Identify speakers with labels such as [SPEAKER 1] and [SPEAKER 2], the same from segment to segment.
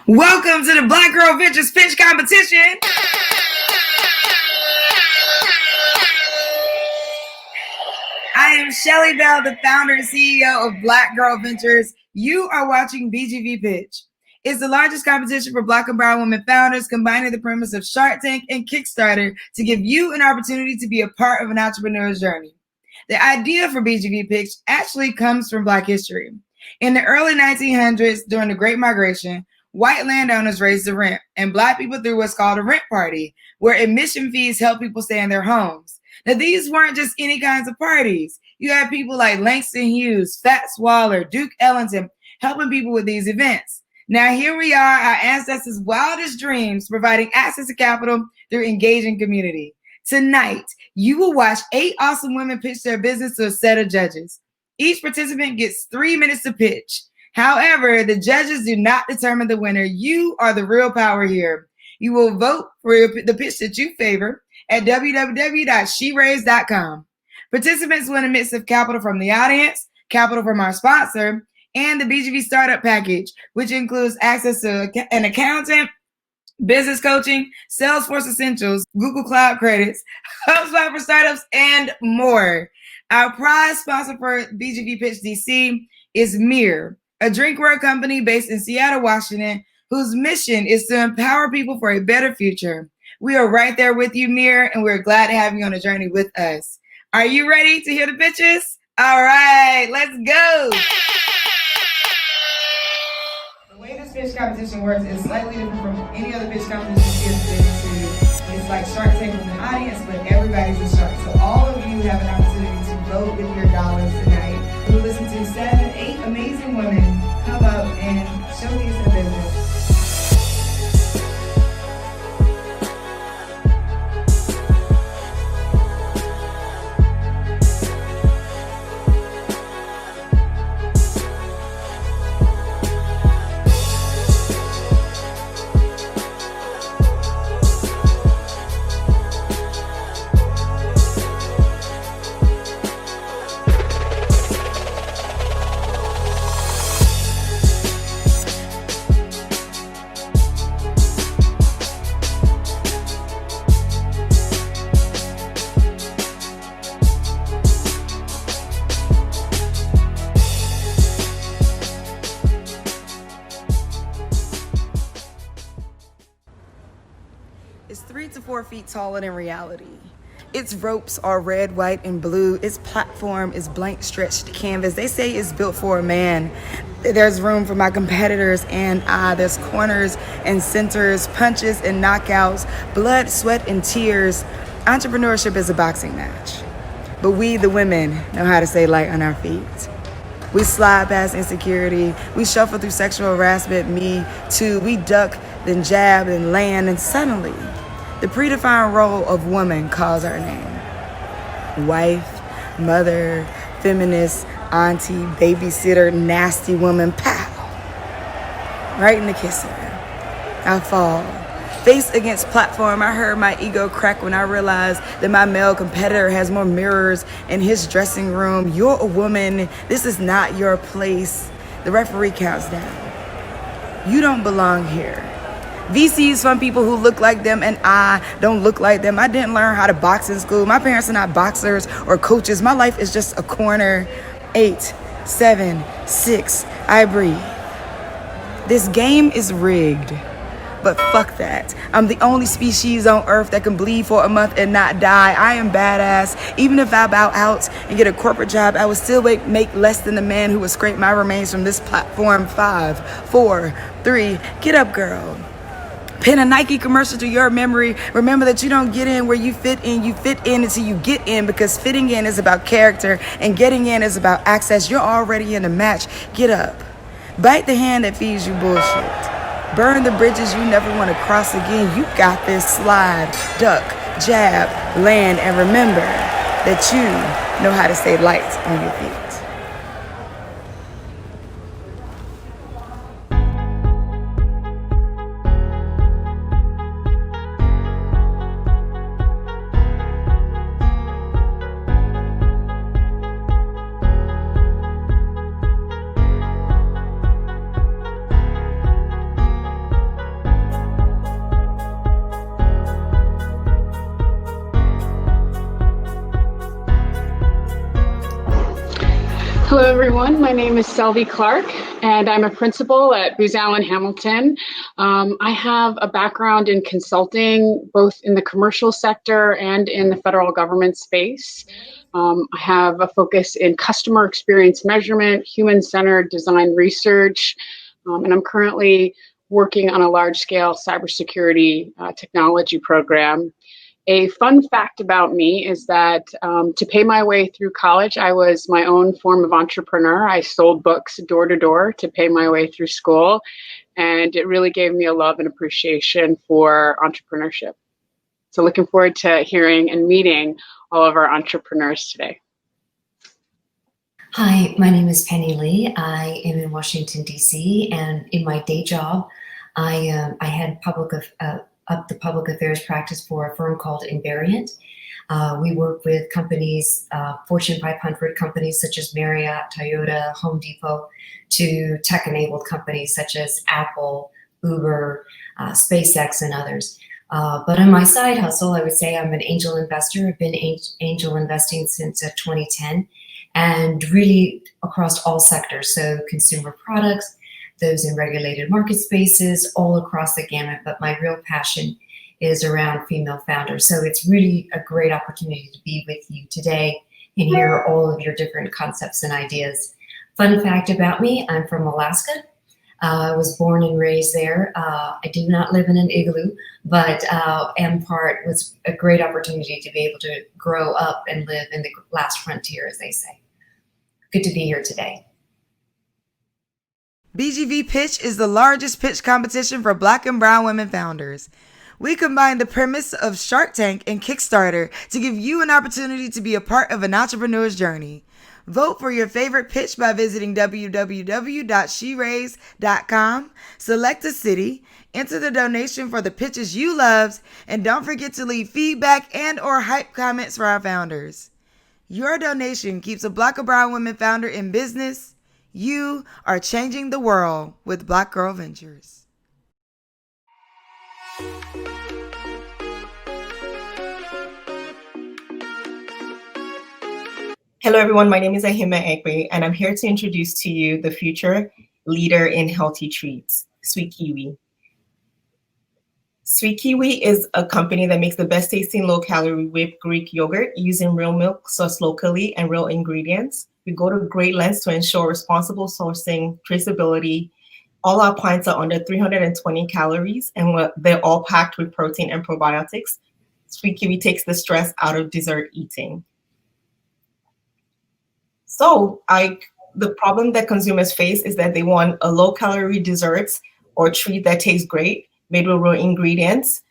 [SPEAKER 1] Welcome to the Black Girl Ventures Pitch Competition. I am Shelly Bell, the founder and CEO of Black Girl Ventures. You are watching BGV Pitch. It's the largest competition for Black and brown women founders, combining the premise of Shark Tank and Kickstarter to give you an opportunity to be a part of an entrepreneur's journey. The idea for BGV Pitch actually comes from Black history. In the early 1900s, during the Great Migration, white landowners raised the rent, and Black people threw what's called a rent party, where admission fees helped people stay in their homes. Now, these weren't just any kinds of parties. You had people like Langston Hughes, Fats Waller, Duke Ellington helping people with these events. Now, here we are, our ancestors' wildest dreams, providing access to capital through engaging community. Tonight, you will watch 8 awesome women pitch their business to a set of judges. Each participant gets 3 minutes to pitch. However, the judges do not determine the winner. You are the real power here. You will vote for the pitch that you favor at www.sheraised.com. Participants win a mix of capital from the audience, capital from our sponsor, and the BGV Startup Package, which includes access to an accountant, business coaching, Salesforce Essentials, Google Cloud credits, HubSpot for startups, and more. Our prize sponsor for BGV Pitch DC is Mir, a drinkware company based in Seattle, Washington, whose mission is to empower people for a better future. We are right there with you, Mir, and we're glad to have you on a journey with us. Are you ready to hear the pitches? All right, let's go. The way this pitch competition works is slightly different from any other pitch competition here. It's like Shark Tank from the audience, but everybody's a shark. So all of you have an opportunity to vote with your dollars tonight. We'll listen to 7, 8 amazing women come up and showcase their business. It's 3 to 4 feet taller than reality. Its ropes are red, white, and blue. Its platform is blank stretched canvas. They say it's built for a man. There's room for my competitors and I. There's corners and centers, punches and knockouts, blood, sweat, and tears. Entrepreneurship is a boxing match. But we, the women, know how to stay light on our feet. We slide past insecurity. We shuffle through sexual harassment, me too. We duck, then jab, then land, and suddenly, the predefined role of woman calls our name. Wife, mother, feminist, auntie, babysitter, nasty woman, pow. Right in the kisser. I fall. Face against platform, I heard my ego crack when I realized that my male competitor has more mirrors in his dressing room. You're a woman. This is not your place. The referee counts down. You don't belong here. VCs from people who look like them and I don't look like them. I didn't learn how to box in school. My parents are not boxers or coaches. My life is just a corner. 8, 7, 6, I breathe. This game is rigged. But fuck that. I'm the only species on earth that can bleed for a month and not die. I am badass. Even if I bow out and get a corporate job, I would still make less than the man who would scrape my remains from this platform. 5, 4, 3, get up, girl. Pin a Nike commercial to your memory. Remember that you don't get in where you fit in until you get in, because fitting in is about character and getting in is about access. You're already in a match. Get up. Bite the hand that feeds you bullshit. Burn the bridges you never want to cross again. You got this. Slide, duck, jab, land, and remember that you know how to stay light on your feet.
[SPEAKER 2] Hello, everyone. My name is Selby Clark, and I'm a principal at Booz Allen Hamilton. I have a background in consulting, both in the commercial sector and in the federal government space. I have a focus in customer experience measurement, human-centered design research, and I'm currently working on a large-scale cybersecurity technology program. A fun fact about me is that to pay my way through college, I was my own form of entrepreneur. I sold books door to door to pay my way through school, and it really gave me a love and appreciation for entrepreneurship. So looking forward to hearing and meeting all of our entrepreneurs today.
[SPEAKER 3] Hi, my name is Penny Lee. I am in Washington, D.C., and in my day job, I had the public affairs practice for a firm called Invariant. We work with companies, Fortune 500 companies such as Marriott, Toyota, Home Depot, to tech-enabled companies such as Apple, Uber, SpaceX, and others. But on my side hustle, I would say I'm an angel investor. I've been angel investing since 2010, and really across all sectors. So consumer products, those in regulated market spaces, all across the gamut. But my real passion is around female founders. So it's really a great opportunity to be with you today and hear all of your different concepts and ideas. Fun fact about me, I'm from Alaska. I was born and raised there. I do not live in an igloo, but M-Part was a great opportunity to be able to grow up and live in the last frontier, as they say. Good to be here today.
[SPEAKER 1] BGV Pitch is the largest pitch competition for Black and brown women founders. We combine the premise of Shark Tank and Kickstarter to give you an opportunity to be a part of an entrepreneur's journey. Vote for your favorite pitch by visiting www.sheraise.com, select a city, enter the donation for the pitches you loved, and don't forget to leave feedback and or hype comments for our founders. Your donation keeps a Black or brown women founder in business. You are changing the world with Black Girl Ventures.
[SPEAKER 4] Hello, everyone. My name is Ahima Ekwe, and I'm here to introduce to you the future leader in healthy treats, Sweet Kiwi. Sweet Kiwi is a company that makes the best tasting low-calorie whipped Greek yogurt using real milk sourced locally and real ingredients. We go to great lengths to ensure responsible sourcing, traceability. All our pints are under 320 calories, and they're all packed with protein and probiotics. Sweet Kiwi takes the stress out of dessert eating. So the problem that consumers face is that they want a low-calorie desserts or treat that tastes great, made with real ingredients,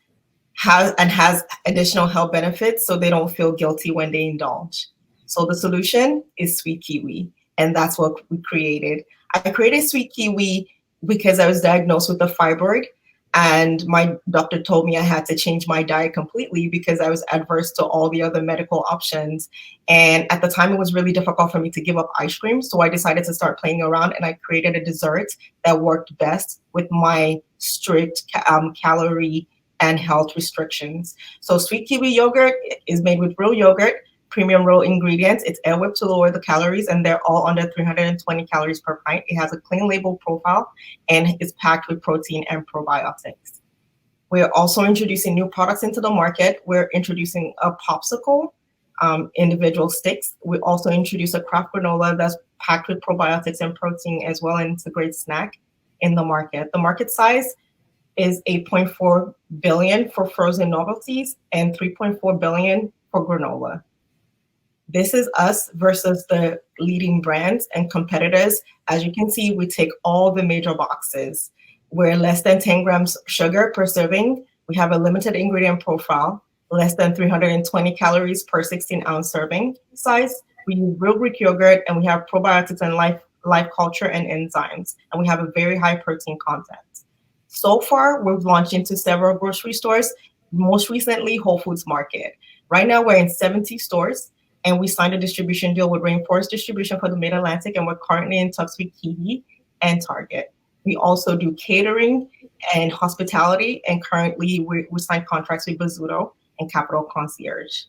[SPEAKER 4] has additional health benefits, so they don't feel guilty when they indulge. So the solution is Sweet Kiwi, and that's what we created. I created Sweet Kiwi because I was diagnosed with a fibroid, and my doctor told me I had to change my diet completely because I was adverse to all the other medical options. And at the time, it was really difficult for me to give up ice cream. So I decided to start playing around, and I created a dessert that worked best with my strict calorie and health restrictions. So Sweet Kiwi yogurt is made with real yogurt, premium real ingredients. It's air whipped to lower the calories, and they're all under 320 calories per pint. It has a clean label profile and is packed with protein and probiotics. We're also introducing new products into the market. We're introducing a popsicle, individual sticks. We also introduce a craft granola that's packed with probiotics and protein as well, and it's a great snack in the market. The market size is 8.4 billion for frozen novelties and 3.4 billion for granola. This is us versus the leading brands and competitors. As you can see, we take all the major boxes. We're less than 10 grams sugar per serving. We have a limited ingredient profile, less than 320 calories per 16-ounce serving size. We use real Greek yogurt, and we have probiotics and life culture and enzymes, and we have a very high protein content. So far, we've launched into several grocery stores, most recently Whole Foods Market. Right now, we're in 70 stores. And we signed a distribution deal with Rainforest Distribution for the Mid-Atlantic, and we're currently in talks with Kiwi and Target. We also do catering and hospitality, and currently we signed contracts with Bozzuto and Capital Concierge.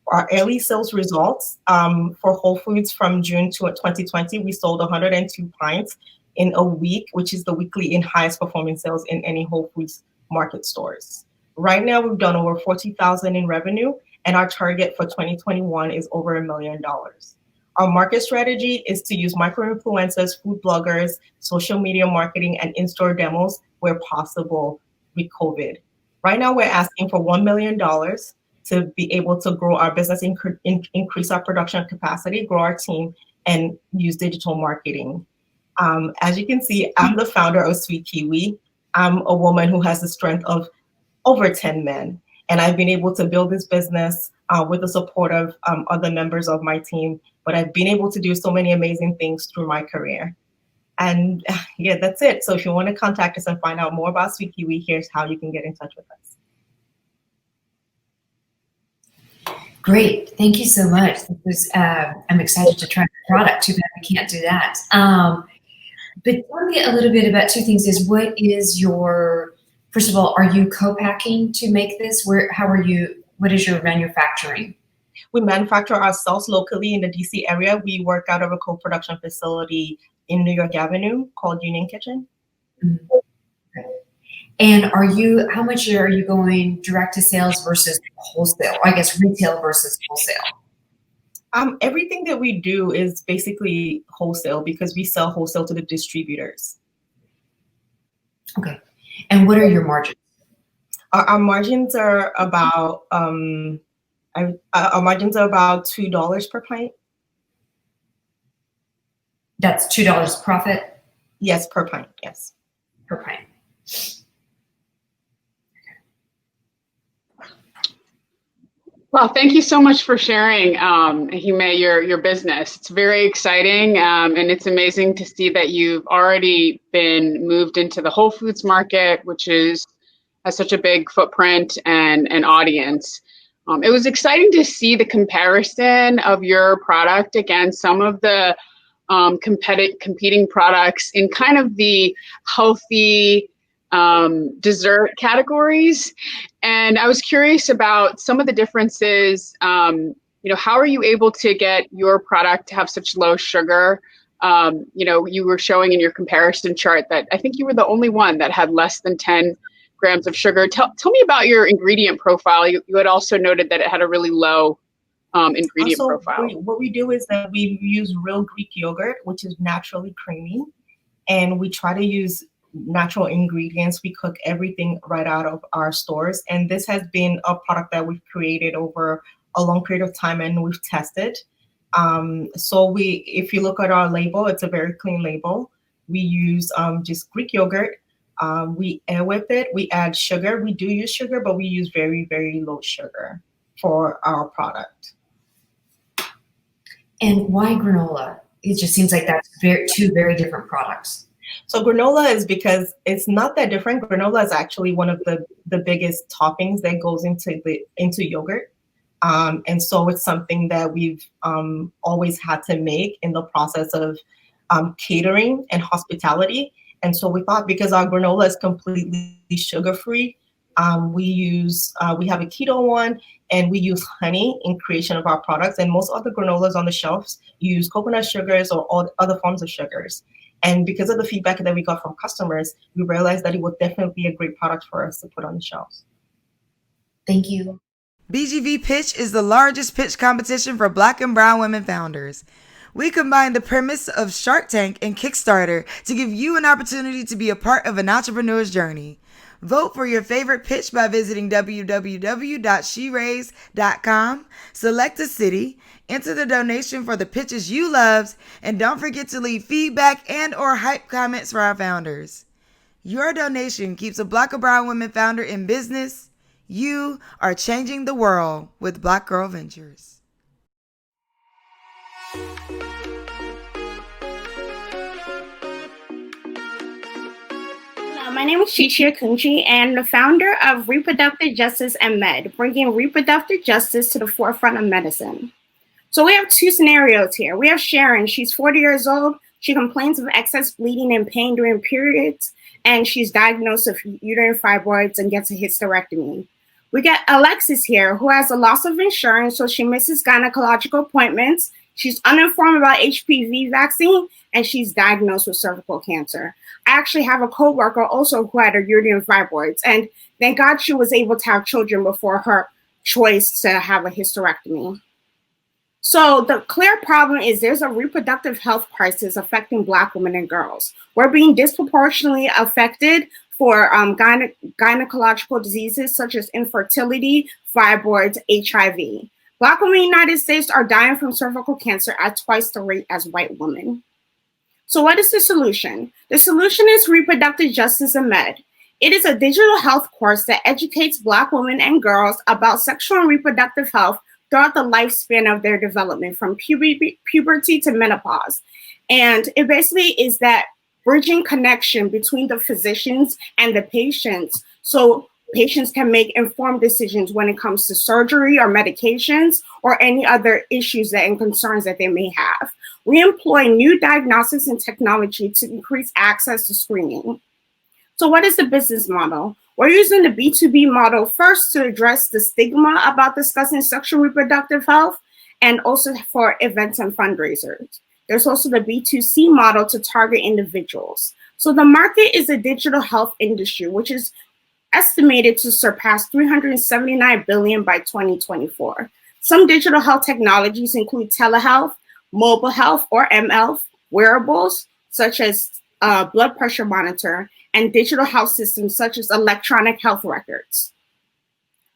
[SPEAKER 4] Our early sales results for Whole Foods from June to 2020, we sold 102 pints in a week, which is the weekly and highest performing sales in any Whole Foods market stores. Right now, we've done over 40,000 in revenue, and our target for 2021 is over $1 million. Our market strategy is to use micro-influencers, food bloggers, social media marketing, and in-store demos where possible with COVID. Right now, we're asking for $1 million to be able to grow our business, increase our production capacity, grow our team, and use digital marketing. As you can see, I'm the founder of Sweet Kiwi. I'm a woman who has the strength of over 10 men. And I've been able to build this business with the support of other members of my team. But I've been able to do so many amazing things through my career. And yeah, that's it. So if you want to contact us and find out more about Sweet Kiwi, here's how you can get in touch with us.
[SPEAKER 3] Great, thank you so much. I'm excited to try the product. Too bad we can't do that. But tell me a little bit about two things. What is your, first of all, are you co-packing to make this? What is your manufacturing?
[SPEAKER 4] We manufacture ourselves locally in the DC area. We work out of a co-production facility in New York Avenue called Union Kitchen.
[SPEAKER 3] Mm-hmm. Okay. And how much are you going direct to sales versus wholesale? I guess retail versus wholesale.
[SPEAKER 4] Everything that we do is basically wholesale because we sell wholesale to the distributors.
[SPEAKER 3] Okay. And what are your margins?
[SPEAKER 4] Our margins are about $2 per pint.
[SPEAKER 3] That's $2 profit?
[SPEAKER 4] Yes, per pint. Yes.
[SPEAKER 3] Per pint.
[SPEAKER 2] Well, thank you so much for sharing, Hime, your business. It's very exciting, and it's amazing to see that you've already been moved into the Whole Foods market, which has such a big footprint and an audience. It was exciting to see the comparison of your product against some of the competing products in kind of the healthy dessert categories. And I was curious about some of the differences. How are you able to get your product to have such low sugar? You were showing in your comparison chart that I think you were the only one that had less than 10 grams of sugar. Tell me about your ingredient profile. You had also noted that it had a really low ingredient profile.
[SPEAKER 4] What we do is that we use real Greek yogurt, which is naturally creamy, and we try to use natural ingredients. We cook everything right out of our stores, and this has been a product that we've created over a long period of time and we've tested. If you look at our label, it's a very clean label. We use just Greek yogurt. We air whip it. We add sugar. We do use sugar, but we use very, very low sugar for our product.
[SPEAKER 3] And why granola? It just seems like that's two very different products.
[SPEAKER 4] So granola is because it's not that different. Granola is actually one of the biggest toppings that goes into yogurt. And so it's something that we've always had to make in the process of catering and hospitality. And so we thought, because our granola is completely sugar-free, we have a keto one, and we use honey in creation of our products. And most other granolas on the shelves use coconut sugars or all other forms of sugars. And because of the feedback that we got from customers, we realized that it would definitely be a great product for us to put on the shelves.
[SPEAKER 3] Thank you.
[SPEAKER 1] BGV Pitch is the largest pitch competition for Black and brown women founders. We combine the premise of Shark Tank and Kickstarter to give you an opportunity to be a part of an entrepreneur's journey. Vote for your favorite pitch by visiting www.sheraise.com, select a city, enter the donation for the pitches you loved, and don't forget to leave feedback and or hype comments for our founders. Your donation keeps a Black or brown women founder in business. You are changing the world with Black Girl Ventures.
[SPEAKER 5] My name is Chichia Kunchi, and the founder of Reproductive Justice and Med, bringing reproductive justice to the forefront of medicine. So we have two scenarios here. We have Sharon. She's 40 years old. She complains of excess bleeding and pain during periods, and she's diagnosed with uterine fibroids and gets a hysterectomy. We get Alexis here, who has a loss of insurance, so she misses gynecological appointments. She's uninformed about HPV vaccine, and she's diagnosed with cervical cancer. I actually have a coworker also who had a uterine fibroids, and thank God she was able to have children before her choice to have a hysterectomy. So the clear problem is there's a reproductive health crisis affecting Black women and girls. We're being disproportionately affected for gynecological diseases such as infertility, fibroids, HIV. Black women in the United States are dying from cervical cancer at twice the rate as white women. So what is the solution? The solution is reproductive justice and med. It is a digital health course that educates Black women and girls about sexual and reproductive health throughout the lifespan of their development, from puberty to menopause. And it basically is that bridging connection between the physicians and the patients, so patients can make informed decisions when it comes to surgery or medications or any other issues and concerns that they may have. We employ new diagnostics and technology to increase access to screening. So what is the business model? We're using the B2B model first to address the stigma about discussing sexual reproductive health, and also for events and fundraisers. There's also the B2C model to target individuals. So the market is a digital health industry, which is estimated to surpass $379 billion by 2024. Some digital health technologies include telehealth, mobile health or mHealth, wearables such as blood pressure monitor, and digital health systems such as electronic health records.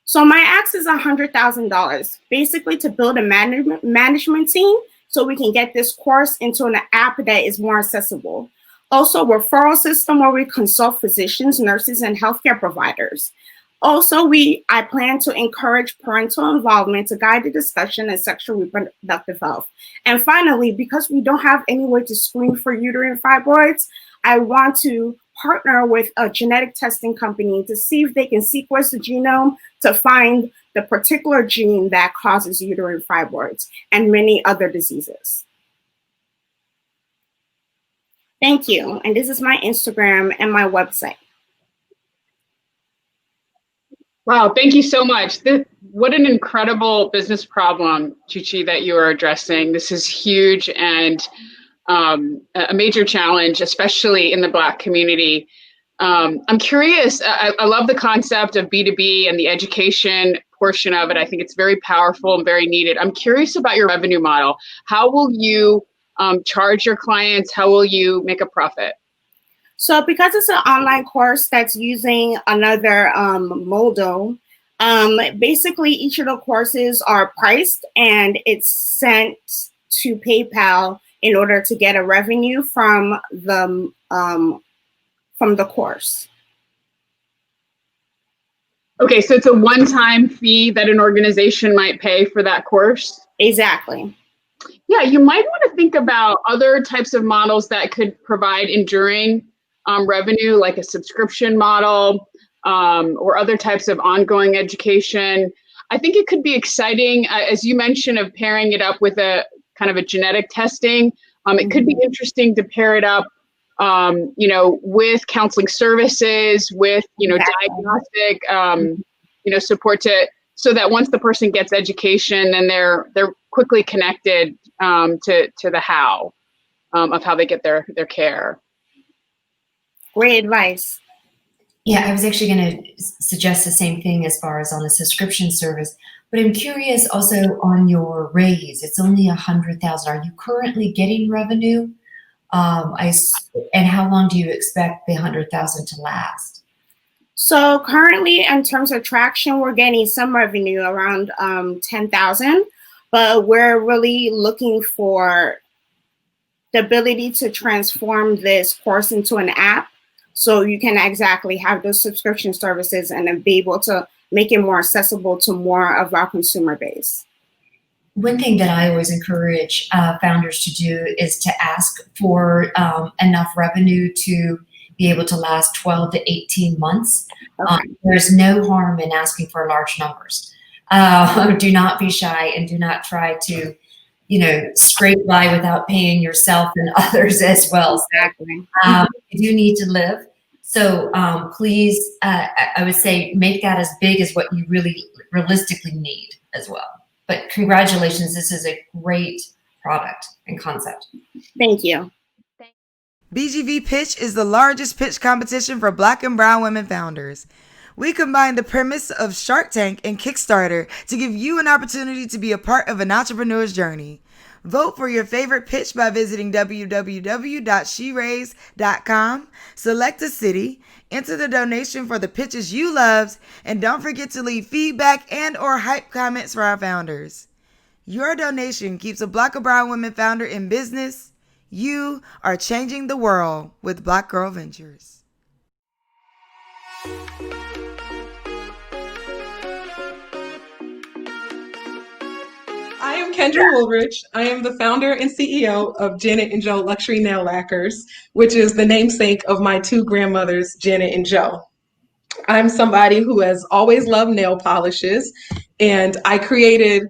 [SPEAKER 5] So my ask is $100,000, basically to build a management team so we can get this course into an app that is more accessible. Also, referral system where we consult physicians, nurses, and healthcare providers. Also, I plan to encourage parental involvement to guide the discussion in sexual reproductive health. And finally, because we don't have any way to screen for uterine fibroids, I want to partner with a genetic testing company to see if they can sequence the genome to find the particular gene that causes uterine fibroids and many other diseases. Thank you. And this is my Instagram and my website.
[SPEAKER 2] Wow, thank you so much. What an incredible business problem, Chichi, that you are addressing. This is huge and a major challenge, especially in the Black community. I'm curious, I love the concept of B2B and the education portion of it. I think it's very powerful and very needed. I'm curious about your revenue model. How will you charge your clients? How will you make a profit?
[SPEAKER 5] So because it's an online course that's using another modal, basically each of the courses are priced and it's sent to PayPal in order to get a revenue from the course.
[SPEAKER 2] Okay, so it's a one-time fee that an organization might pay for that course?
[SPEAKER 5] Exactly.
[SPEAKER 2] Yeah, you might want to think about other types of models that could provide enduring revenue, like a subscription model or other types of ongoing education. I think it could be exciting, as you mentioned, of pairing it up with a kind of a genetic testing. It could be interesting to pair it up, with counseling services, with, diagnostic, support so that once the person gets education, then they're quickly connected to the how of how they get their care.
[SPEAKER 5] Great advice.
[SPEAKER 3] Yeah, I was actually going to suggest the same thing as far as on the subscription service, but I'm curious also on your raise. It's only $100,000. Are you currently getting revenue? And how long do you expect the $100,000 to last?
[SPEAKER 5] So currently, in terms of traction, we're getting some revenue around $10,000, but we're really looking for the ability to transform this course into an app. So you can exactly have those subscription services and then be able to make it more accessible to more of our consumer base.
[SPEAKER 3] One thing that I always encourage founders to do is to ask for enough revenue to be able to last 12 to 18 months.
[SPEAKER 5] Okay.
[SPEAKER 3] There's no harm in asking for large numbers. Do not be shy and do not try to, scrape by without paying yourself and others as well.
[SPEAKER 5] Exactly.
[SPEAKER 3] You do need to live. So please, I would say make that as big as what you really realistically need as well. But congratulations, this is a great product and concept.
[SPEAKER 5] Thank you.
[SPEAKER 1] BGV Pitch is the largest pitch competition for Black and brown women founders. We combine the premise of Shark Tank and Kickstarter to give you an opportunity to be a part of an entrepreneur's journey. Vote for your favorite pitch by visiting www.sheraise.com, select a city, enter the donation for the pitches you loved, and don't forget to leave feedback and or hype comments for our founders. Your donation keeps a Black or brown women founder in business. You are changing the world with Black Girl Ventures.
[SPEAKER 6] I am Kendra Woolridge. I am the founder and CEO of Janet and Joe Luxury Nail Lacquers, which is the namesake of my two grandmothers, Janet and Joe. I'm somebody who has always loved nail polishes, and I created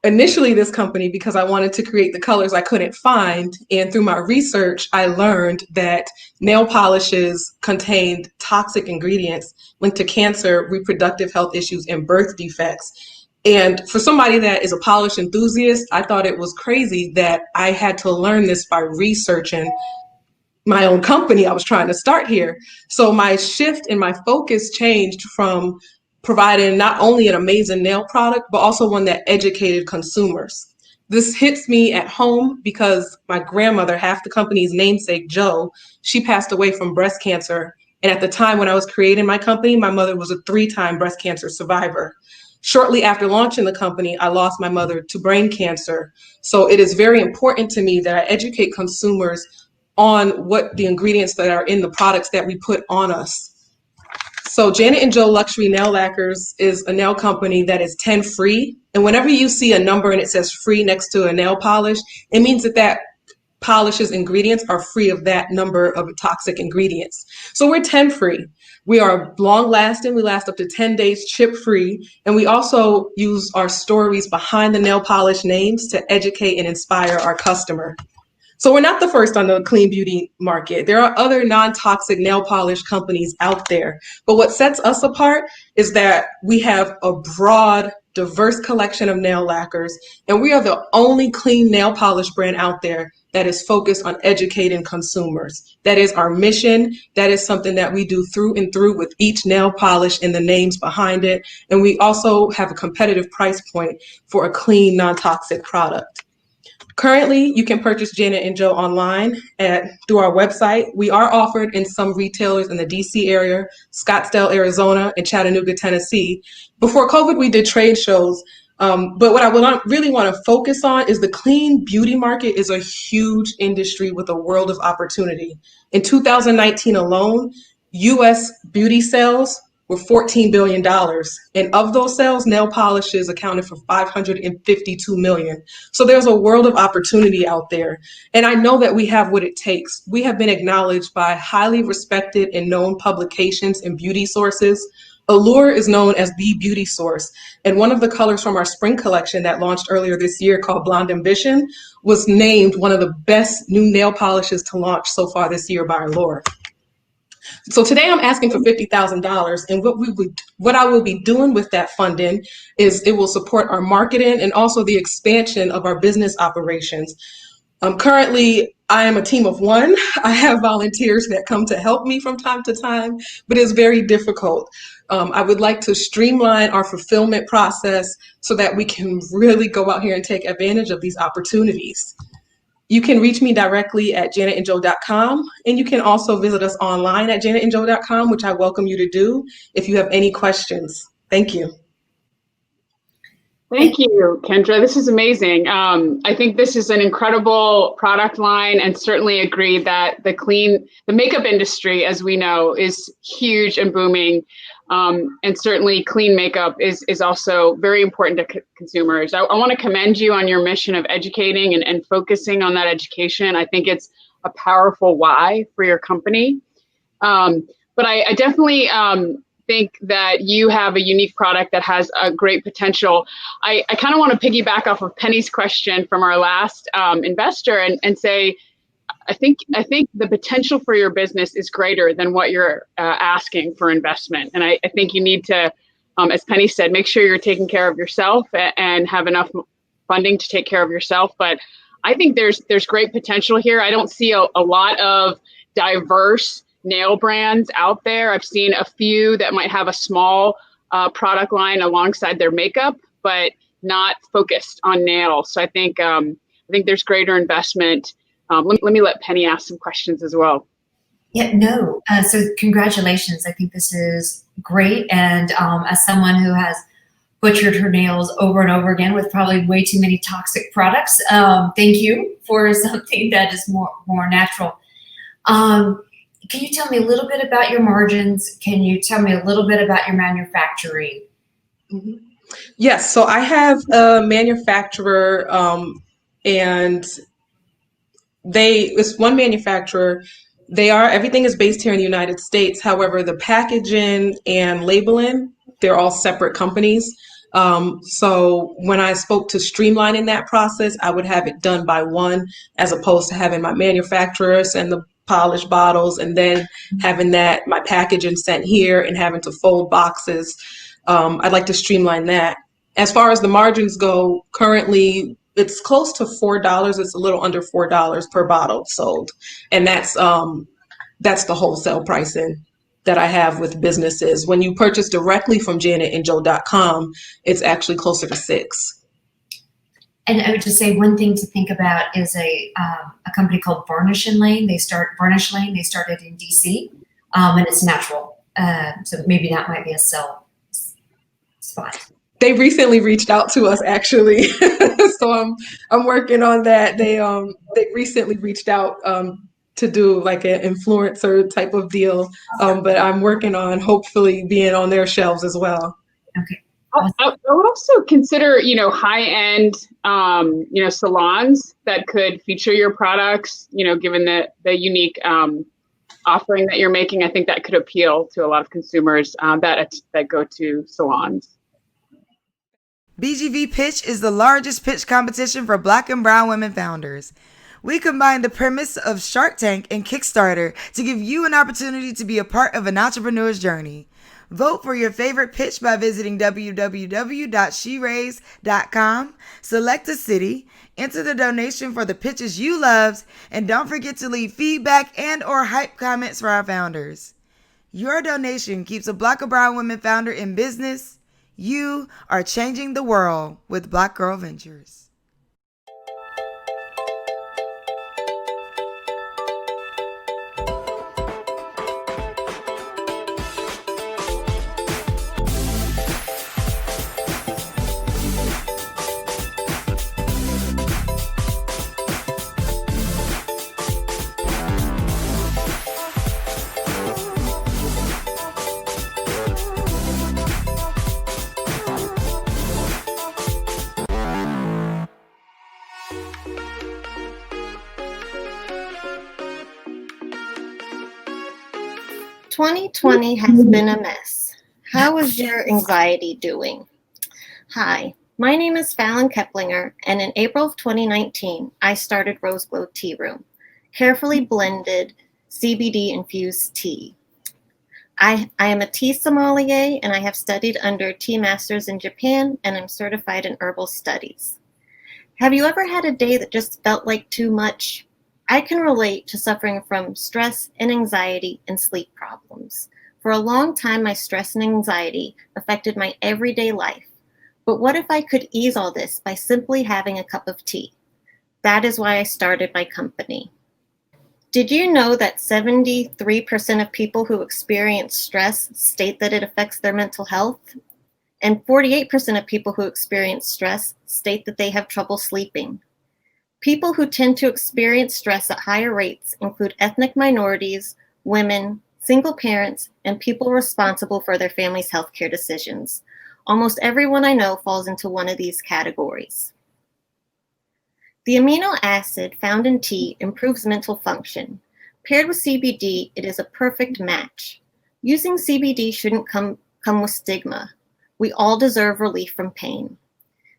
[SPEAKER 6] initially this company because I wanted to create the colors I couldn't find. And through my research, I learned that nail polishes contained toxic ingredients linked to cancer, reproductive health issues, and birth defects. And for somebody that is a polish enthusiast, I thought it was crazy that I had to learn this by researching my own company I was trying to start here. So my shift and my focus changed from providing not only an amazing nail product, but also one that educated consumers. This hits me at home because my grandmother, half the company's namesake, Joe, she passed away from breast cancer. And at the time when I was creating my company, my mother was a 3-time breast cancer survivor. Shortly after launching the company, I lost my mother to brain cancer. So it is very important to me that I educate consumers on what the ingredients that are in the products that we put on us. So Janet and Joe Luxury Nail Lacquers is a nail company that is 10 free. And whenever you see a number and it says free next to a nail polish, it means that that polish's ingredients are free of that number of toxic ingredients. So we're 10 free. We are long lasting. We last up to 10 days chip free. And we also use our stories behind the nail polish names to educate and inspire our customer. So we're not the first on the clean beauty market. There are other non-toxic nail polish companies out there. But what sets us apart is that we have a broad, diverse collection of nail lacquers, and we are the only clean nail polish brand out there that is focused on educating consumers. That is our mission. That is something that we do through and through with each nail polish and the names behind it. And we also have a competitive price point for a clean, non-toxic product. Currently, you can purchase Janet and Joe online through our website. We are offered in some retailers in the DC area, Scottsdale, Arizona, and Chattanooga, Tennessee. Before COVID, we did trade shows. But what I really want to focus on is the clean beauty market is a huge industry with a world of opportunity. In 2019 alone, U.S. beauty sales were $14 billion. And of those sales, nail polishes accounted for $552 million. So there's a world of opportunity out there. And I know that we have what it takes. We have been acknowledged by highly respected and known publications and beauty sources. Allure is known as the beauty source. And one of the colors from our spring collection that launched earlier this year called Blonde Ambition was named one of the best new nail polishes to launch so far this year by Allure. So today I'm asking for $50,000, and what I will be doing with that funding is it will support our marketing and also the expansion of our business operations. Currently, I am a team of one. I have volunteers that come to help me from time to time, but it's very difficult. I would like to streamline our fulfillment process so that we can really go out here and take advantage of these opportunities. You can reach me directly at janetandjoe.com, and you can also visit us online at janetandjoe.com, which I welcome you to do if you have any questions. Thank you.
[SPEAKER 2] Thank you, Kendra. This is amazing. I think this is an incredible product line, and certainly agree that the makeup industry, as we know, is huge and booming. And certainly clean makeup is also very important to consumers. I want to commend you on your mission of educating and focusing on that education. I think it's a powerful why for your company. But I definitely think that you have a unique product that has a great potential. I kind of want to piggyback off of Penny's question from our last investor and say, I think the potential for your business is greater than what you're asking for investment. And I think you need to, as Penny said, make sure you're taking care of yourself and have enough funding to take care of yourself. But I think there's great potential here. I don't see a lot of diverse nail brands out there. I've seen a few that might have a small product line alongside their makeup, but not focused on nails. So I think there's greater investment. Let me let Penny ask some questions as well.
[SPEAKER 3] Yeah, no. So congratulations. I think this is great. And as someone who has butchered her nails over and over again with probably way too many toxic products, thank you for something that is more natural. Can you tell me a little bit about your margins? Can you tell me a little bit about your manufacturing?
[SPEAKER 6] Mm-hmm. Yes, so I have a manufacturer, and it's one manufacturer. Everything is based here in the United States. However, the packaging and labeling, they're all separate companies. So when I spoke to streamlining that process, I would have it done by one, as opposed to having my manufacturer send the polished bottles and then having my packaging sent here and having to fold boxes. I'd like to streamline that. As far as the margins go, currently it's close to $4. It's a little under $4 per bottle sold. And that's the wholesale pricing that I have with businesses. When you purchase directly from janetandjoe.com, it's actually closer to $6.
[SPEAKER 3] And I would just say one thing to think about is a company called Varnish Lane. They started in DC, and it's natural. So maybe that might be a sell spot.
[SPEAKER 6] They recently reached out to us, actually. So I'm working on that. They recently reached out to do like an influencer type of deal, but I'm working on hopefully being on their shelves as well.
[SPEAKER 3] Okay.
[SPEAKER 2] I would also consider, high-end, salons that could feature your products, given the unique offering that you're making. I think that could appeal to a lot of consumers that go to salons.
[SPEAKER 1] BGV Pitch is the largest pitch competition for Black and brown women founders. We combine the premise of Shark Tank and Kickstarter to give you an opportunity to be a part of an entrepreneur's journey. Vote for your favorite pitch by visiting www.sheraise.com, select a city, enter the donation for the pitches you loved, and don't forget to leave feedback and/or hype comments for our founders. Your donation keeps a Black or brown women founder in business. You are changing the world with Black Girl Ventures.
[SPEAKER 7] "2020 has been a mess. How is your anxiety doing?" Hi, my name is Fallon Keplinger, and in April of 2019, I started Rose Glow Tea Room, carefully blended CBD-infused tea. I am a tea sommelier, and I have studied under tea masters in Japan, and I'm certified in herbal studies. Have you ever had a day that just felt like too much? I can relate to suffering from stress and anxiety and sleep problems. For a long time, my stress and anxiety affected my everyday life. But what if I could ease all this by simply having a cup of tea? That is why I started my company. Did you know that 73% of people who experience stress state that it affects their mental health? And 48% of people who experience stress state that they have trouble sleeping. People who tend to experience stress at higher rates include ethnic minorities, women, single parents, and people responsible for their family's healthcare decisions. Almost everyone I know falls into one of these categories. The amino acid found in tea improves mental function. Paired with CBD, it is a perfect match. Using CBD shouldn't come with stigma. We all deserve relief from pain.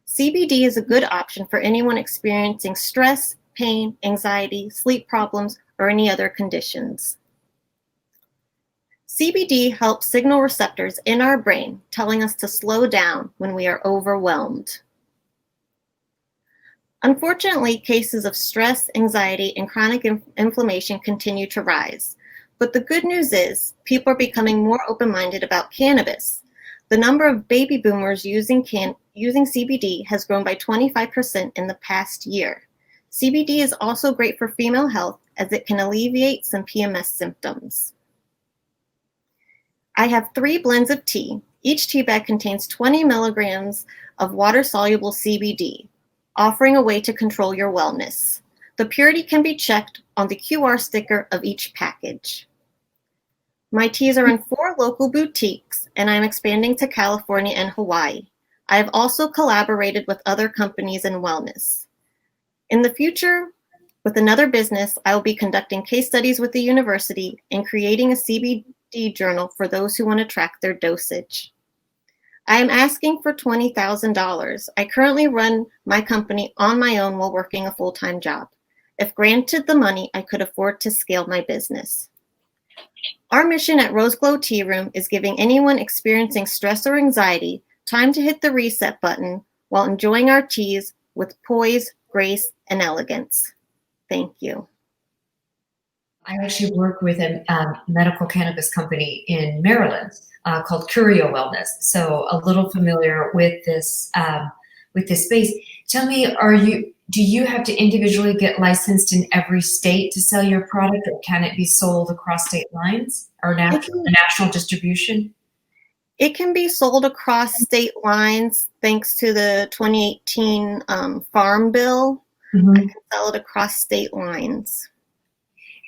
[SPEAKER 7] CBD is a good option for anyone experiencing stress, pain, anxiety, sleep problems, or any other conditions. CBD helps signal receptors in our brain, telling us to slow down when we are overwhelmed. Unfortunately, cases of stress, anxiety, and chronic inflammation continue to rise. But the good news is people are becoming more open-minded about cannabis. The number of baby boomers using CBD has grown by 25% in the past year. CBD is also great for female health as it can alleviate some PMS symptoms. I have 3 blends of tea. Each tea bag contains 20 milligrams of water-soluble CBD, offering a way to control your wellness. The purity can be checked on the QR sticker of each package. My teas are in 4 local boutiques, and I'm expanding to California and Hawaii. I have also collaborated with other companies in wellness. In the future, with another business, I will be conducting case studies with the university and creating a CBD journal for those who want to track their dosage. I am asking for $20,000. I currently run my company on my own while working a full-time job. If granted the money, I could afford to scale my business. Our mission at Rose Glow Tea Room is giving anyone experiencing stress or anxiety time to hit the reset button while enjoying our teas with poise, grace, and elegance. Thank you.
[SPEAKER 3] I actually work with a medical cannabis company in Maryland called Curio Wellness, so a little familiar with this space. Tell me, do you have to individually get licensed in every state to sell your product, or can it be sold across state lines or national distribution?
[SPEAKER 7] It can be sold across state lines thanks to the 2018 Farm Bill.
[SPEAKER 3] Mm-hmm.
[SPEAKER 7] I can sell it across state lines.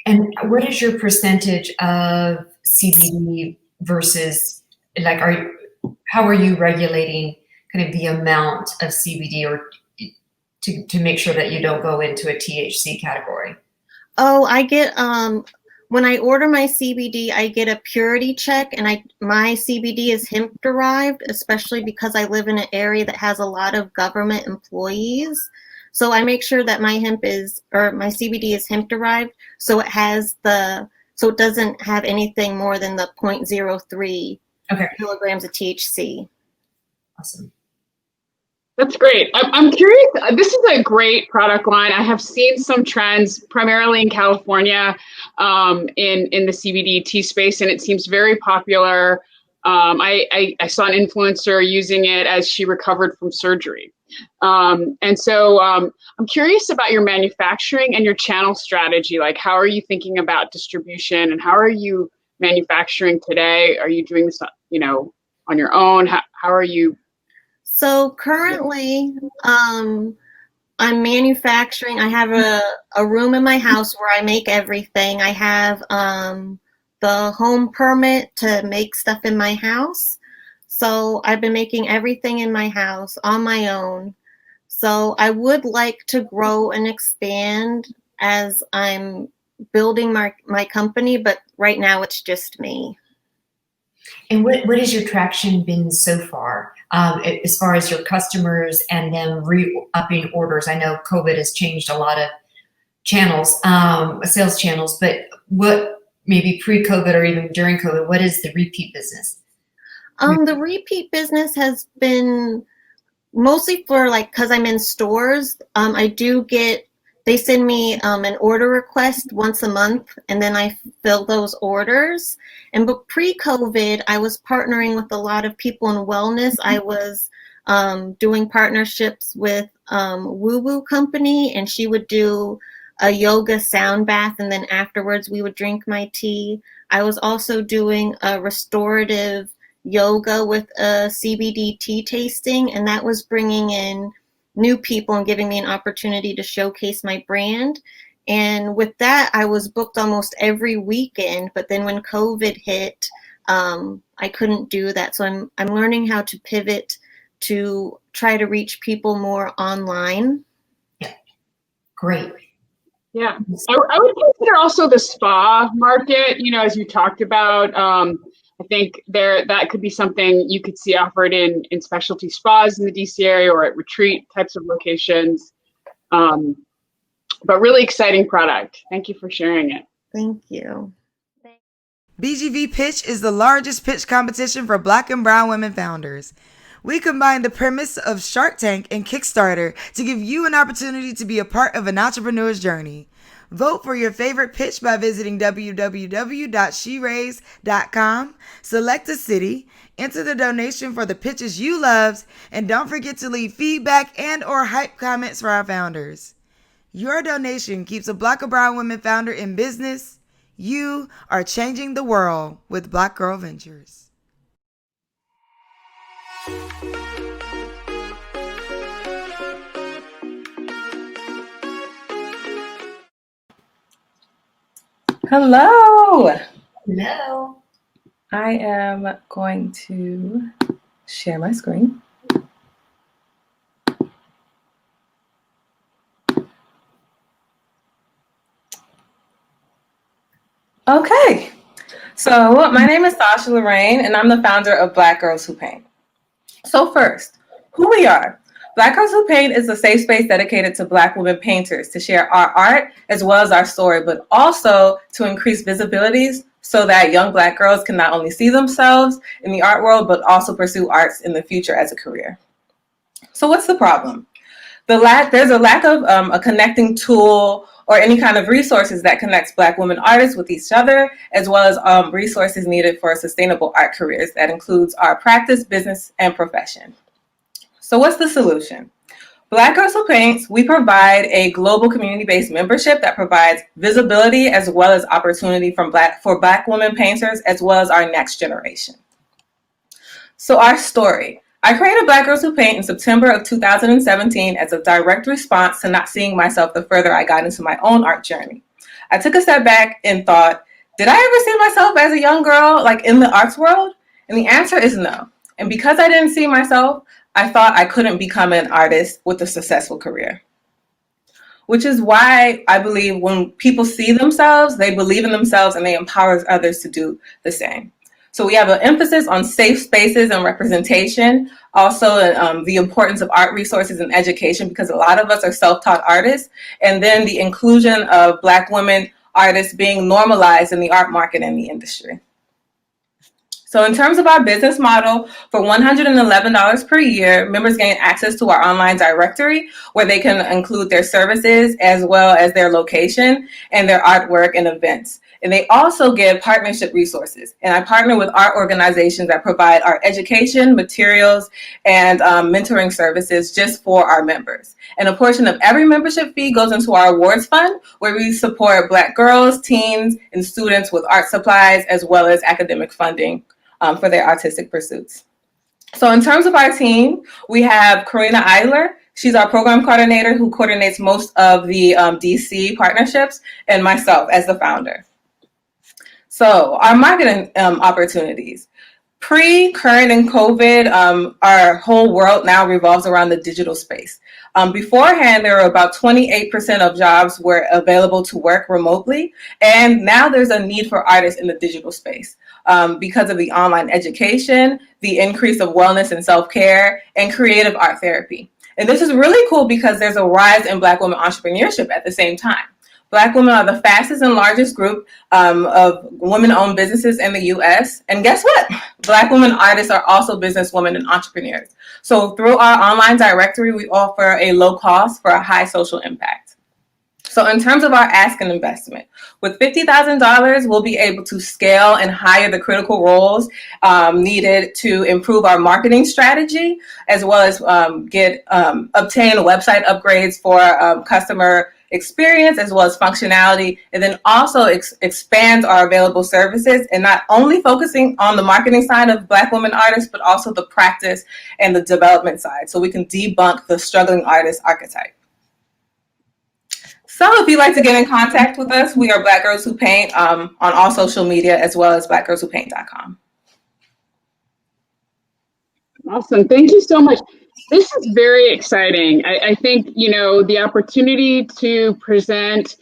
[SPEAKER 3] And what is your percentage of CBD versus, how are you regulating kind of the amount of CBD or to make sure that you don't go into a THC category?
[SPEAKER 7] Oh, I get, when I order my CBD, I get a purity check, and my CBD is hemp derived, especially because I live in an area that has a lot of government employees. So I make sure that my CBD is hemp derived, so it doesn't have anything more than the 0.03 kilograms of THC.
[SPEAKER 3] Awesome.
[SPEAKER 2] That's great. I'm curious. This is a great product line. I have seen some trends, primarily in California, in the CBD tea space, and it seems very popular. I saw an influencer using it as she recovered from surgery. And so I'm curious about your manufacturing and your channel strategy. Like, how are you thinking about distribution, and how are you manufacturing today? Are you doing this, on your own? How are you?
[SPEAKER 7] So currently, I'm manufacturing. I have a room in my house where I make everything. I have the home permit to make stuff in my house. So I've been making everything in my house on my own. So I would like to grow and expand as I'm building my company, but right now it's just me.
[SPEAKER 3] And what has your traction been so far, as far as your customers and them re-upping orders? I know COVID has changed a lot of channels, sales channels, but what, maybe pre-COVID or even during COVID, what is the repeat business?
[SPEAKER 7] The repeat business has been mostly for because I'm in stores. They send me an order request once a month, and then I fill those orders. But pre-COVID, I was partnering with a lot of people in wellness. I was doing partnerships with Woo Woo Company, and she would do a yoga sound bath, and then afterwards we would drink my tea. I was also doing a restorative yoga with a CBD tea tasting, and that was bringing in new people and giving me an opportunity to showcase my brand. And with that, I was booked almost every weekend. But then when COVID hit, I couldn't do that. So I'm learning how to pivot to try to reach people more online.
[SPEAKER 3] Yeah, great.
[SPEAKER 2] Yeah, I would consider also the spa market. As you talked about. I think that could be something you could see offered in specialty spas in the DC area or at retreat types of locations. but really exciting product. Thank you for sharing it.
[SPEAKER 7] Thank you.
[SPEAKER 1] BGV Pitch is the largest pitch competition for Black and brown women founders. We combine the premise of Shark Tank and Kickstarter to give you an opportunity to be a part of an entrepreneur's journey. Vote for your favorite pitch by visiting www.sheraise.com, select a city, enter the donation for the pitches you loved, and don't forget to leave feedback and or hype comments for our founders. Your donation keeps a Black or brown women founder in business. You are changing the world with Black Girl Ventures.
[SPEAKER 8] Hello.
[SPEAKER 3] Hello.
[SPEAKER 8] I am going to share my screen. Okay. So my name is Sasha Lorraine, and I'm the founder of Black Girls Who Paint. So first, who we are. Black Girls Who Paint is a safe space dedicated to Black women painters to share our art as well as our story, but also to increase visibilities so that young Black girls can not only see themselves in the art world, but also pursue arts in the future as a career. So what's the problem? There's a lack of a connecting tool or any kind of resources that connects Black women artists with each other, as well as resources needed for sustainable art careers that includes our practice, business, and profession. So what's the solution? Black Girls Who Paint, we provide a global community-based membership that provides visibility as well as opportunity for Black women painters, as well as our next generation. So our story. I created Black Girls Who Paint in September of 2017 as a direct response to not seeing myself the further I got into my own art journey. I took a step back and thought, did I ever see myself as a young girl, like in the arts world? And the answer is no. And because I didn't see myself, I thought I couldn't become an artist with a successful career. Which is why I believe when people see themselves, they believe in themselves and they empower others to do the same. So we have an emphasis on safe spaces and representation, also the importance of art resources and education, because a lot of us are self-taught artists, and then the inclusion of Black women artists being normalized in the art market and the industry. So in terms of our business model, for $111 per year, members gain access to our online directory where they can include their services as well as their location and their artwork and events. And they also get partnership resources. And I partner with art organizations that provide our education, materials, and mentoring services just for our members. And a portion of every membership fee goes into our awards fund, where we support Black girls, teens, and students with art supplies, as well as academic funding for their artistic pursuits. So in terms of our team, we have Karina Eidler. She's our program coordinator who coordinates most of the DC partnerships, and myself as the founder. So our marketing opportunities. Pre, current, and COVID, our whole world now revolves around the digital space. Beforehand, there were about 28% of jobs were available to work remotely, and now there's a need for artists in the digital space because of the online education, the increase of wellness and self-care, and creative art therapy. And this is really cool because there's a rise in Black women entrepreneurship at the same time. Black women are the fastest and largest group of women-owned businesses in the US. And guess what? Black women artists are also businesswomen and entrepreneurs. So through our online directory, we offer a low cost for a high social impact. So in terms of our ask and investment, with $50,000, we'll be able to scale and hire the critical roles needed to improve our marketing strategy, as well as obtain website upgrades for customer experience as well as functionality, and then also expands our available services, and not only focusing on the marketing side of Black women artists, but also the practice and the development side, so we can debunk the struggling artist archetype. So if you'd like to get in contact with us, we are Black Girls Who Paint on all social media, as well as blackgirlswhopaint.com.
[SPEAKER 2] Awesome. Thank you so much. This is very exciting. I think, the opportunity to present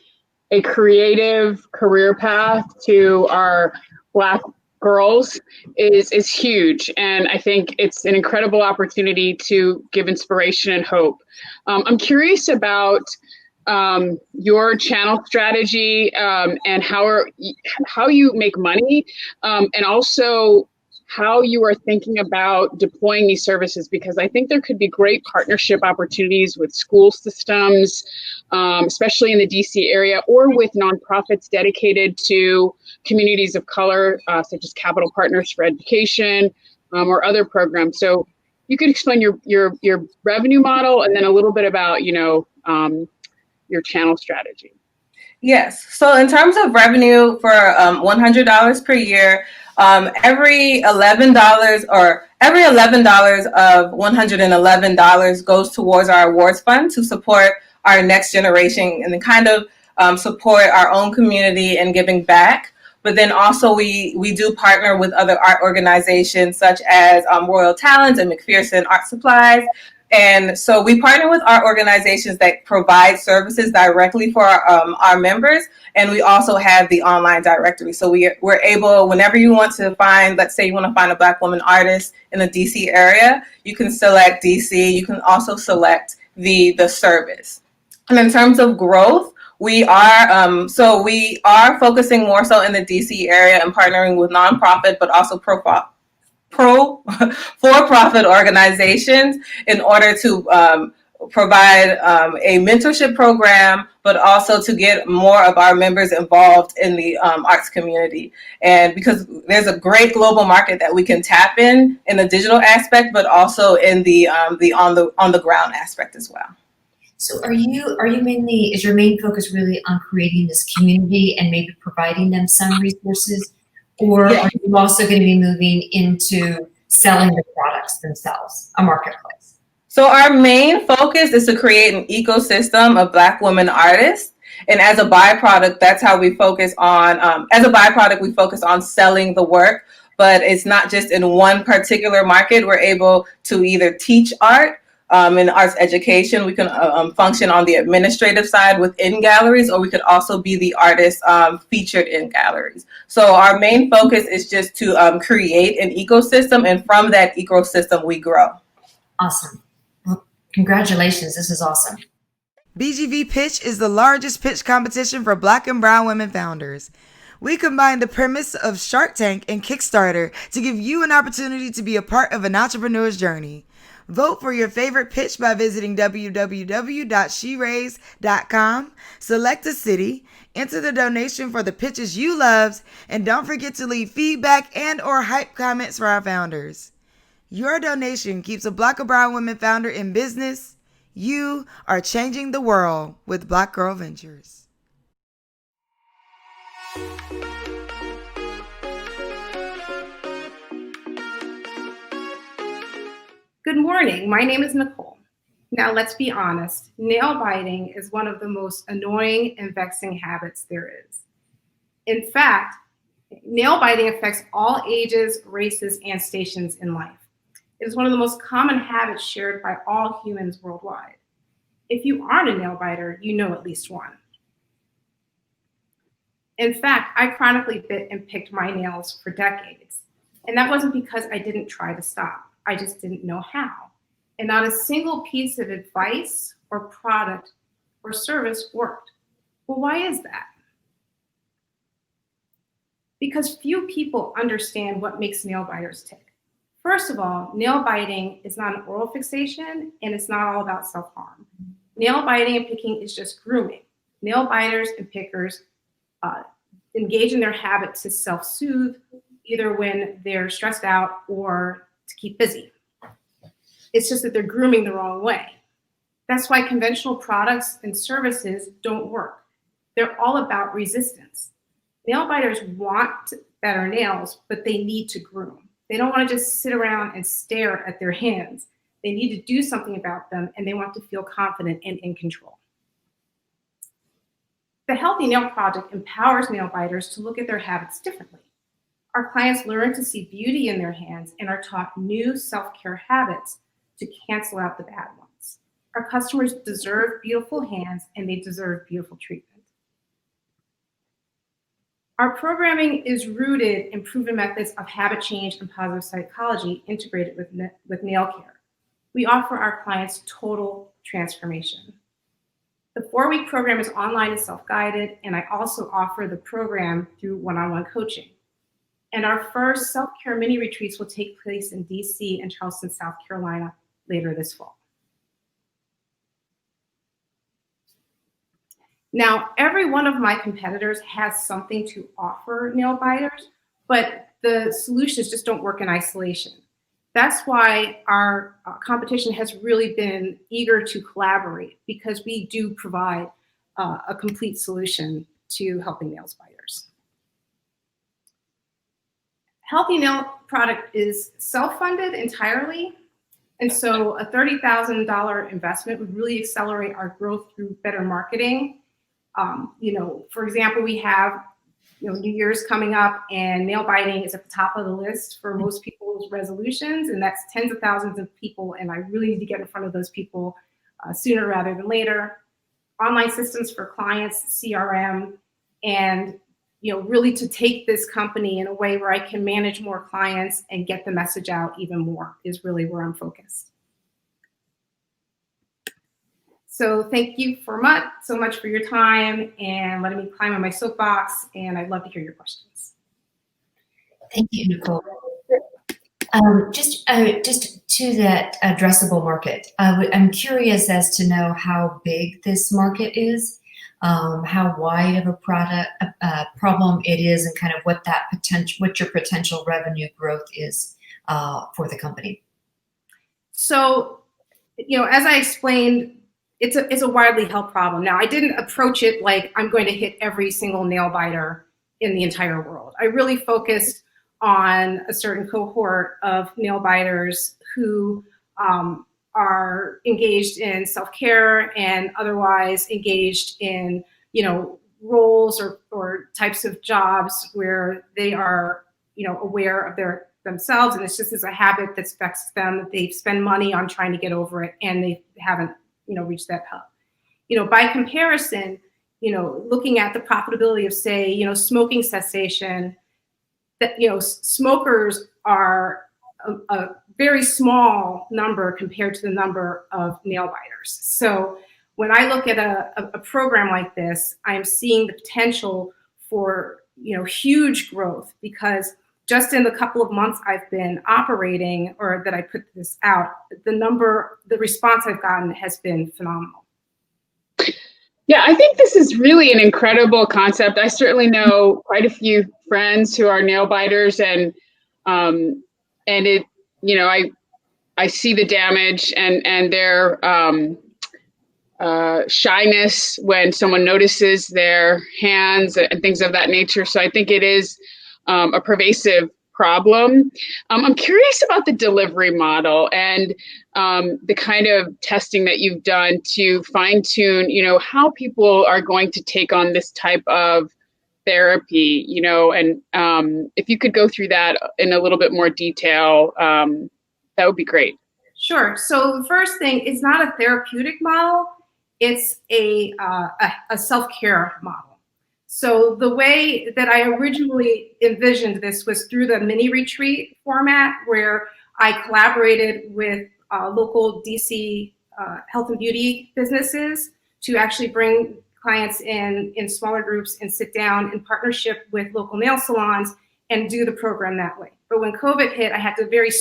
[SPEAKER 2] a creative career path to our Black girls is huge. And I think it's an incredible opportunity to give inspiration and hope. I'm curious about your channel strategy, and how you make money, and also how you are thinking about deploying these services, because I think there could be great partnership opportunities with school systems, especially in the DC area, or with nonprofits dedicated to communities of color, such as Capital Partners for Education, or other programs. So you could explain your revenue model, and then a little bit about, your channel strategy.
[SPEAKER 8] Yes. So in terms of revenue for $100 per year, every $11 of $111 goes towards our awards fund to support our next generation and kind of support our own community and giving back. But then also we do partner with other art organizations such as Royal Talents and McPherson Art Supplies. And so we partner with art organizations that provide services directly for our members. And we also have the online directory. So we're able, whenever you want to find, let's say you want to find a Black woman artist in the DC area, you can select DC. You can also select the service. And in terms of growth, we are focusing more so in the DC area and partnering with nonprofit, but also for-profit organizations in order to provide a mentorship program, but also to get more of our members involved in the arts community. And because there's a great global market that we can tap in the digital aspect, but also in the on the ground aspect as well.
[SPEAKER 3] So is your main focus really on creating this community and maybe providing them some resources? Or are you also going to be moving into selling the products themselves, a marketplace?
[SPEAKER 8] So our main focus is to create an ecosystem of Black women artists. And as a byproduct, that's how we focus on, we focus on selling the work. But it's not just in one particular market. We're able to either teach art, in arts education. We can function on the administrative side within galleries, or we could also be the artist featured in galleries. So our main focus is just to create an ecosystem, and from that ecosystem, we grow.
[SPEAKER 3] Awesome. Well, congratulations. This is awesome.
[SPEAKER 1] BGV Pitch is the largest pitch competition for Black and brown women founders. We combine the premise of Shark Tank and Kickstarter to give you an opportunity to be a part of an entrepreneur's journey. Vote for your favorite pitch by visiting www.sheraise.com, select a city, enter the donation for the pitches you loved, and don't forget to leave feedback and or hype comments for our founders. Your donation keeps a Black or brown women founder in business. You are changing the world with Black Girl Ventures.
[SPEAKER 9] Good morning, my name is Nicole. Now let's be honest, nail biting is one of the most annoying and vexing habits there is. In fact, nail biting affects all ages, races, and stations in life. It is one of the most common habits shared by all humans worldwide. If you aren't a nail biter, you know at least one. In fact, I chronically bit and picked my nails for decades, and that wasn't because I didn't try to stop. I just didn't know how. And not a single piece of advice or product or service worked. Well, why is that? Because few people understand what makes nail biters tick. First of all, nail biting is not an oral fixation, and it's not all about self-harm. Nail biting and picking is just grooming. Nail biters and pickers engage in their habit to self-soothe, either when they're stressed out or to keep busy. It's just that they're grooming the wrong way. That's why conventional products and services don't work. They're all about resistance. Nail biters want better nails, but they need to groom. They don't want to just sit around and stare at their hands. They need to do something about them, and they want to feel confident and in control. The Healthy Nail Project empowers nail biters to look at their habits differently. Our clients learn to see beauty in their hands and are taught new self-care habits to cancel out the bad ones. Our customers deserve beautiful hands, and they deserve beautiful treatment. Our programming is rooted in proven methods of habit change and positive psychology integrated with nail care. We offer our clients total transformation. The 4-week program is online and self-guided, and I also offer the program through one-on-one coaching. And our first self-care mini retreats will take place in DC and Charleston, South Carolina later this fall. Now, every one of my competitors has something to offer nail biters, but the solutions just don't work in isolation. That's why our competition has really been eager to collaborate, because we do provide a complete solution to helping nail biters. Healthy Nail product is self-funded entirely, and so a $30,000 investment would really accelerate our growth through better marketing. For example, we have New Year's coming up, and nail biting is at the top of the list for most people's resolutions, and that's tens of thousands of people, and I really need to get in front of those people sooner rather than later. Online systems for clients, CRM, and really to take this company in a way where I can manage more clients and get the message out even more is really where I'm focused. So thank you so much for your time and letting me climb on my soapbox, and I'd love to hear your questions.
[SPEAKER 3] Thank you, Nicole. Just to that addressable market, I'm curious as to know how big this market is, how wide of a problem it is, and kind of what your potential revenue growth is for the company.
[SPEAKER 9] So, as I explained, it's a widely held problem. Now, I didn't approach it like I'm going to hit every single nail biter in the entire world. I really focused on a certain cohort of nail biters who are engaged in self-care and otherwise engaged in, roles or types of jobs where they are, aware of themselves, and it's just as a habit that affects them, that they spend money on trying to get over it, and they haven't reach that hub. By comparison, looking at the profitability of, say, smoking cessation, that, smokers are a very small number compared to the number of nail biters. So when I look at a program like this, I'm seeing the potential for, huge growth, because just in the couple of months I've been operating, or that I put this out, the response I've gotten has been phenomenal.
[SPEAKER 2] Yeah, I think this is really an incredible concept. I certainly know quite a few friends who are nail biters, and it, I see the damage and their shyness when someone notices their hands and things of that nature. So I think it is a pervasive problem. I'm curious about the delivery model and the kind of testing that you've done to fine tune, how people are going to take on this type of therapy, and if you could go through that in a little bit more detail, that would be great.
[SPEAKER 9] Sure. So the first thing, it's not a therapeutic model. It's a self-care model. So the way that I originally envisioned this was through the mini retreat format, where I collaborated with local DC health and beauty businesses to actually bring clients in smaller groups and sit down in partnership with local nail salons and do the program that way. But when COVID hit, I had to very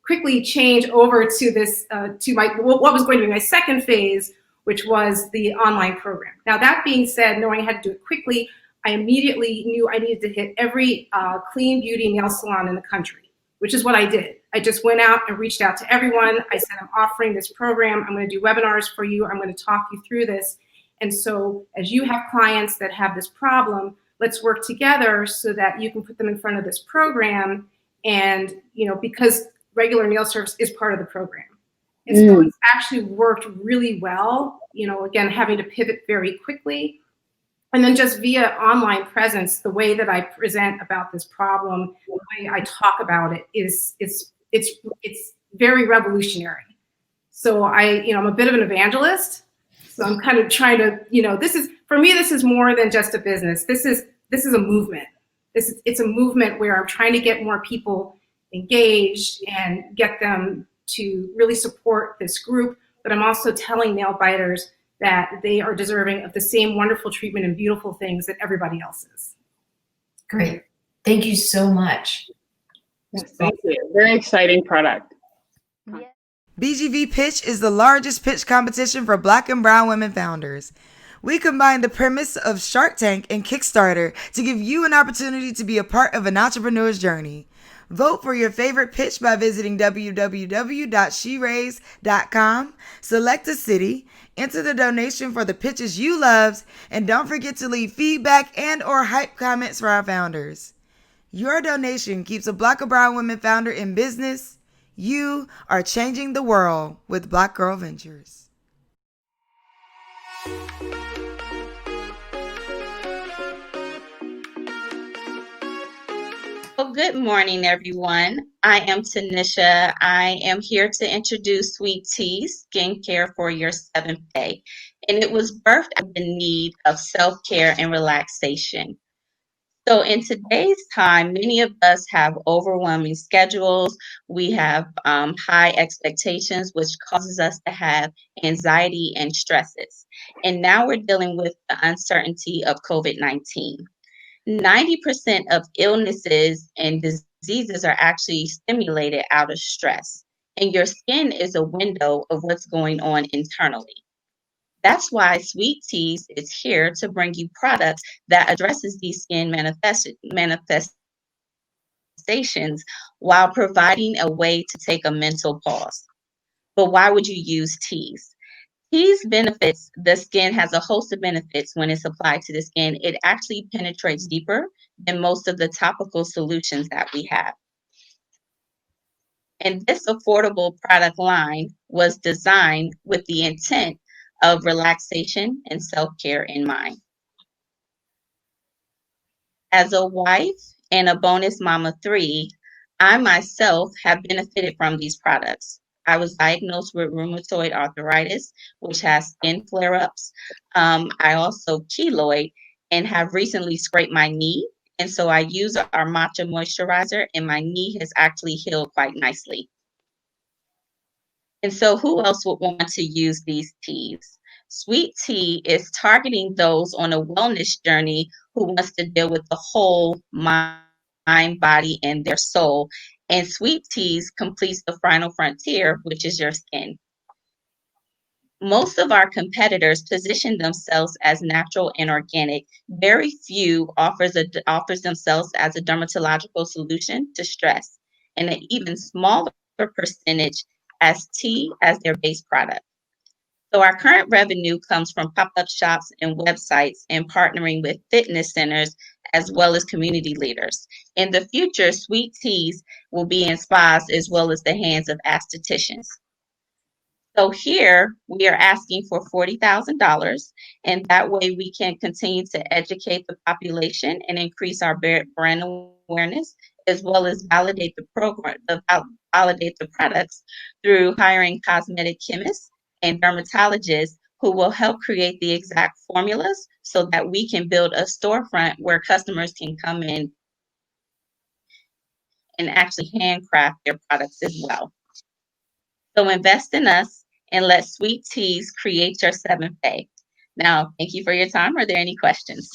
[SPEAKER 9] quickly change over to this, what was going to be my second phase, which was the online program. Now, that being said, knowing I had to do it quickly, I immediately knew I needed to hit every clean beauty nail salon in the country, which is what I did. I just went out and reached out to everyone. I said, I'm offering this program. I'm going to do webinars for you. I'm going to talk you through this. And so as you have clients that have this problem, let's work together so that you can put them in front of this program. And, because regular nail service is part of the program. And so it's actually worked really well, again, having to pivot very quickly. And then just via online presence, the way that I present about this problem, the way I talk about it it's very revolutionary. So I'm a bit of an evangelist. So I'm kind of trying to, this is more than just a business. This is a movement. It's a movement where I'm trying to get more people engaged and get them to really support this group. But I'm also telling nail biters that they are deserving of the same wonderful treatment and beautiful things that everybody else is.
[SPEAKER 3] Great. Thank you so much.
[SPEAKER 2] Yes, thank you. Very exciting product.
[SPEAKER 1] BGV Pitch is the largest pitch competition for Black and brown women founders. We combine the premise of Shark Tank and Kickstarter to give you an opportunity to be a part of an entrepreneur's journey. Vote for your favorite pitch by visiting www.sheraise.com, select a city, enter the donation for the pitches you loved, and don't forget to leave feedback and or hype comments for our founders. Your donation keeps a Black or brown women founder in business. You are changing the world with Black Girl Ventures.
[SPEAKER 10] Well, good morning, everyone. I am Tanisha. I am here to introduce Sweet Teas, skincare for your 7th day. And it was birthed out of the need of self-care and relaxation. So in today's time, many of us have overwhelming schedules. We have high expectations, which causes us to have anxiety and stresses. And now we're dealing with the uncertainty of COVID-19. 90% of illnesses and diseases are actually stimulated out of stress. And your skin is a window of what's going on internally. That's why Sweet Teas is here to bring you products that addresses these skin manifestations while providing a way to take a mental pause. But why would you use teas? Teas benefits the skin, has a host of benefits when it's applied to the skin. It actually penetrates deeper than most of the topical solutions that we have. And this affordable product line was designed with the intent of relaxation and self-care in mind. As a wife and a bonus mama 3, I myself have benefited from these products. I was diagnosed with rheumatoid arthritis, which has skin flare-ups. I also keloid and have recently scraped my knee. And so I use our matcha moisturizer and my knee has actually healed quite nicely. And so who else would want to use these teas? Sweet Tea is targeting those on a wellness journey who wants to deal with the whole mind, body, and their soul. And Sweet Teas completes the final frontier, which is your skin. Most of our competitors position themselves as natural and organic. Very few offers themselves as a dermatological solution to stress, and an even smaller percentage as tea as their base product. So our current revenue comes from pop-up shops and websites and partnering with fitness centers as well as community leaders. In the future, Sweet Teas will be in spas as well as the hands of estheticians. So here we are asking for $40,000, and that way we can continue to educate the population and increase our brand awareness, as well as validate the products through hiring cosmetic chemists and dermatologists who will help create the exact formulas so that we can build a storefront where customers can come in and actually handcraft their products as well. So invest in us and let Sweet Teas create your 7th day. Now, thank you for your time. Are there any questions?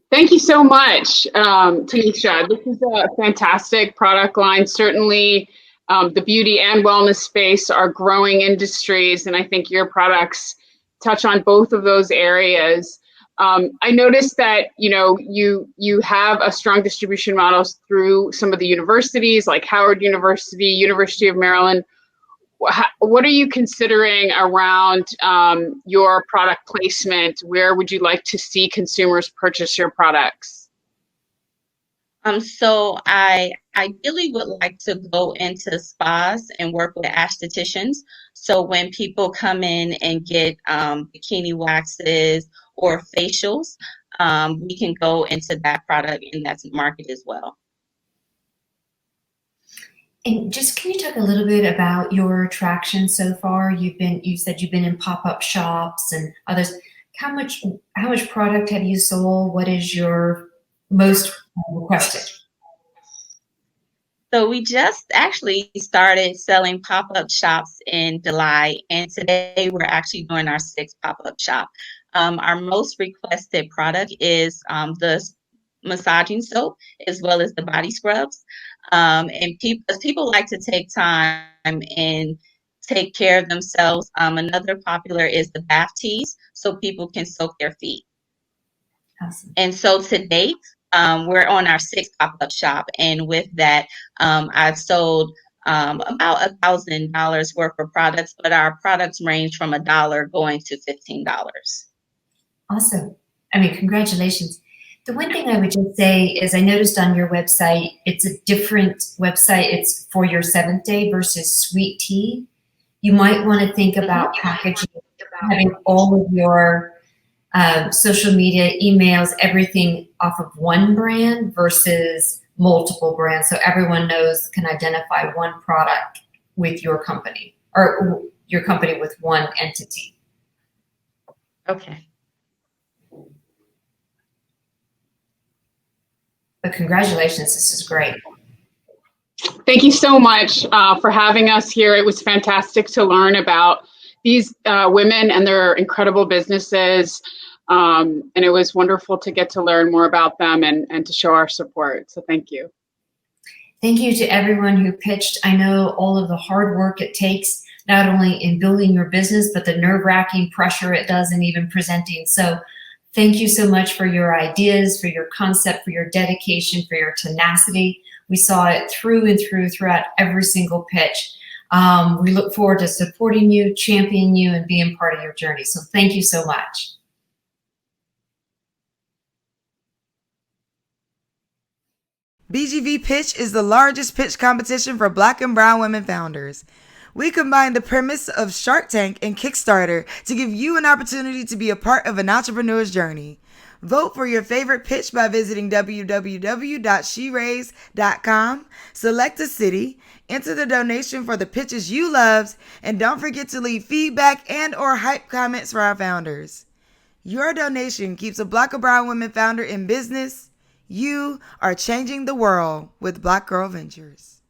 [SPEAKER 2] Thank you so much, Tanisha. This is a fantastic product line. Certainly, the beauty and wellness space are growing industries, and I think your products touch on both of those areas. I noticed that you have a strong distribution models through some of the universities like Howard University, University of Maryland. What are you considering around your product placement? Where would you like to see consumers purchase your products?
[SPEAKER 10] So I ideally would like to go into spas and work with estheticians. So when people come in and get bikini waxes or facials, we can go into that product and that's market as well.
[SPEAKER 3] And just can you talk a little bit about your traction so far? You said you've been in pop-up shops and others. How much product have you sold? What is your most requested?
[SPEAKER 10] So we just actually started selling pop-up shops in July, and today we're actually doing our sixth pop-up shop. Our most requested product is the massaging soap as well as the body scrubs. And people like to take time and take care of themselves. Another popular is the bath teas, so people can soak their feet.
[SPEAKER 3] Awesome.
[SPEAKER 10] And so to date, we're on our sixth pop-up shop, and with that, I've sold about $1,000 worth of products, but our products range from $1 going to $15.
[SPEAKER 3] Awesome. I mean, congratulations. The one thing I would just say is I noticed on your website, it's a different website. It's for your 7th day versus sweet tea. You might want to think about packaging, having all of your social media, emails, everything off of one brand versus multiple brands. So everyone can identify one product with your company or your company with one entity.
[SPEAKER 10] Okay.
[SPEAKER 3] But congratulations, this is great.
[SPEAKER 2] Thank you so much for having us here. It was fantastic to learn about these women and their incredible businesses. And it was wonderful to get to learn more about them and to show our support. So thank you.
[SPEAKER 3] Thank you to everyone who pitched. I know all of the hard work it takes, not only in building your business, but the nerve-wracking pressure it does in even presenting. So thank you so much for your ideas, for your concept, for your dedication, for your tenacity. We saw it through and throughout every single pitch. We look forward to supporting you, championing you, and being part of your journey. So thank you so much.
[SPEAKER 1] BGV Pitch is the largest pitch competition for Black and brown women founders. We combine the premise of Shark Tank and Kickstarter to give you an opportunity to be a part of an entrepreneur's journey. Vote for your favorite pitch by visiting www.sheraise.com, select a city, enter the donation for the pitches you loved, and don't forget to leave feedback and or hype comments for our founders. Your donation keeps a Black or brown women founder in business. You are changing the world with Black Girl Ventures.